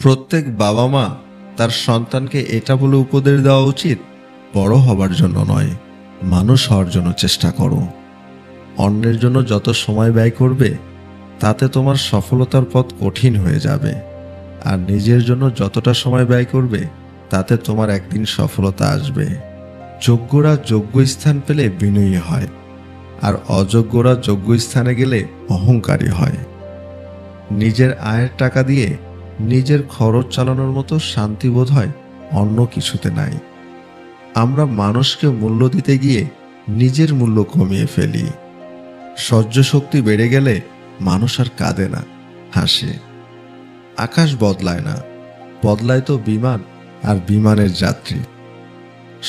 প্রত্যেক বাবা মা তার সন্তানকে এটা বলে উপদেশ দেওয়া উচিত, বড় হবার জন্য নয়, মানুষ হওয়ার জন্য চেষ্টা করো। অন্যের জন্য যত সময় ব্যয় করবে তাতে তোমার সফলতার পথ কঠিন হয়ে যাবে, আর নিজের জন্য যতটা সময় ব্যয় করবে তাতে তোমার একদিন সফলতা আসবে। যোগ্যরা যোগ্য স্থান পেলে বিনয়ী হয়, আর অযোগ্যরা যোগ্য স্থানে গেলে অহংকারী হয়। নিজের আয়ের টাকা দিয়ে নিজের খরচ চালানোর মতো শান্তি বোধ হয় অন্য কিছুতে নাই। আমরা মানুষকে মূল্য দিতে গিয়ে নিজের মূল্য কমিয়ে ফেলি। সহ্য শক্তি বেড়ে গেলে মানুষ আর কাঁদে না, হাসে। আকাশ বদলায় না, বদলায় তো বিমান আর বিমানের যাত্রী।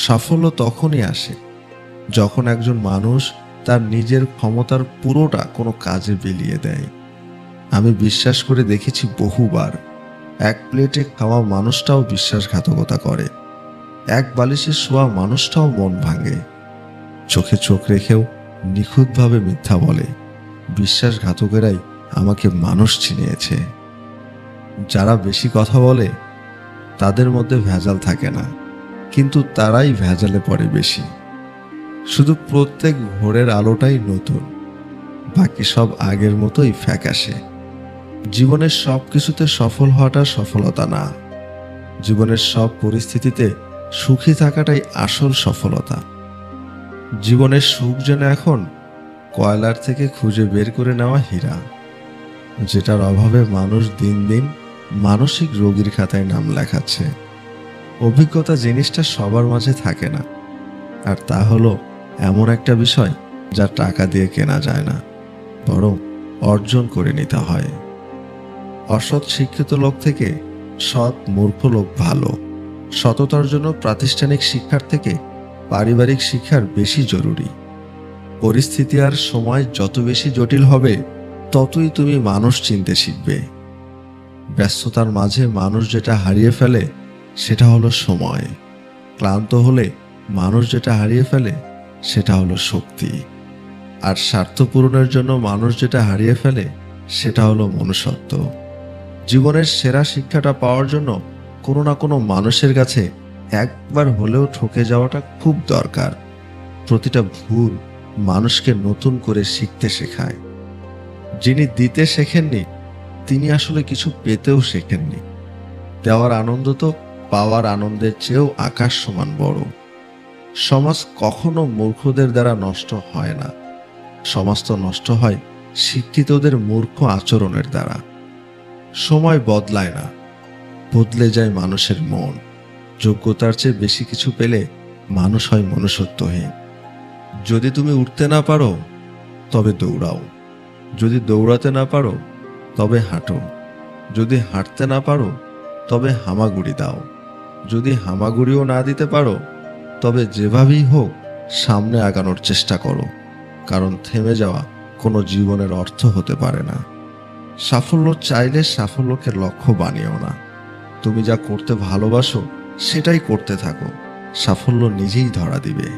সাফল্য তখনই আসে যখন একজন মানুষ তার নিজের ক্ষমতার পুরোটা কোনো কাজে বিলিয়ে দেয়। আমি বিশ্বাস করে দেখেছি বহুবার, এক প্লেটে খাওয়া মানুষটাও বিশ্বাসঘাতকতা করে, এক বালিশে শোয়া মানুষটাও মন ভাঙে, চোখে চোখ রেখেও নিখুঁতভাবে মিথ্যা বলে। বিশ্বাসঘাতকেরাই আমাকে মানুষ চিনিয়েছে। যারা বেশি কথা বলে তাদের মধ্যে ভেজাল থাকে না, কিন্তু তারাই ভেজালে পড়ে বেশি। শুধু প্রত্যেক ভোরের আলোটাই নতুন, বাকি সব আগের মতোই ফ্যাকাশে। জীবনের সব কিছুতে সফল হওয়াটা সফলতা না, জীবনের সব পরিস্থিতিতে সুখী থাকাটাই আসল সফলতা। জীবনের সুখ যেন এখন কয়লার থেকে খুঁজে বের করে নেওয়া হীরা, যেটার অভাবে মানুষ দিন দিন মানসিক রোগীর খাতায় নাম লেখাচ্ছে। অভিজ্ঞতা জিনিসটা সবার মাঝে থাকে না, আর তা হলো এমন একটা বিষয় যা টাকা দিয়ে কেনা যায় না, বরং অর্জন করে নিতে হয়। অসৎ শিক্ষিত লোক থেকে সৎ মূর্খ লোক ভালো। সততার জন্য প্রাতিষ্ঠানিক শিক্ষার থেকে পারিবারিক শিক্ষার বেশি জরুরি। পরিস্থিতি আর সময় যত বেশি জটিল হবে ততই তুমি মানুষ চিনতে শিখবে। ব্যস্ততার মাঝে মানুষ যেটা হারিয়ে ফেলে সেটা হলো সময়। ক্লান্ত হলে মানুষ যেটা হারিয়ে ফেলে সেটা হলো শক্তি। আর স্বার্থ পূরণের জন্য মানুষ যেটা হারিয়ে ফেলে সেটা হলো মনুষ্যত্ব। জীবনের সেরা শিক্ষাটা পাওয়ার জন্য কোনো না কোনো মানুষের কাছে একবার হলেও ঠকে যাওয়াটা খুব দরকার। প্রতিটা ভুল মানুষকে নতুন করে শিখতে শেখায়। যিনি দিতে শেখেননি তিনি আসলে কিছু পেতেও শেখেননি। দেওয়ার আনন্দ তো পাওয়ার আনন্দের চেয়েও আকাশ সমান বড়। সমাজ কখনো মূর্খদের দ্বারা নষ্ট হয় না, সমাজ তো নষ্ট হয় শিক্ষিতদের মূর্খ আচরণের দ্বারা। সময় বদলায় না, বদলে যায় মানুষের মন। যোগ্যতার চেয়ে বেশি কিছু পেলে মানুষ হয় মনুষ্যত্বহীন। যদি তুমি উঠতে না পারো তবে দৌড়াও, যদি দৌড়াতে না পারো তবে হাঁটো, যদি হাঁটতে না পারো তবে হামাগুড়ি দাও, যদি হামাগুড়িও না দিতে পারো তবে যেভাবেই হোক সামনে আগানোর চেষ্টা করো, কারণ থেমে যাওয়া কোনো জীবনের অর্থ হতে পারে না। সাফল্য চাইলে সাফল্যকে লক্ষ্য বানিও না। তুমি যা করতে ভালোবাসো সেটাই করতে থাকো, সাফল্য নিজেই ধরা দিবে।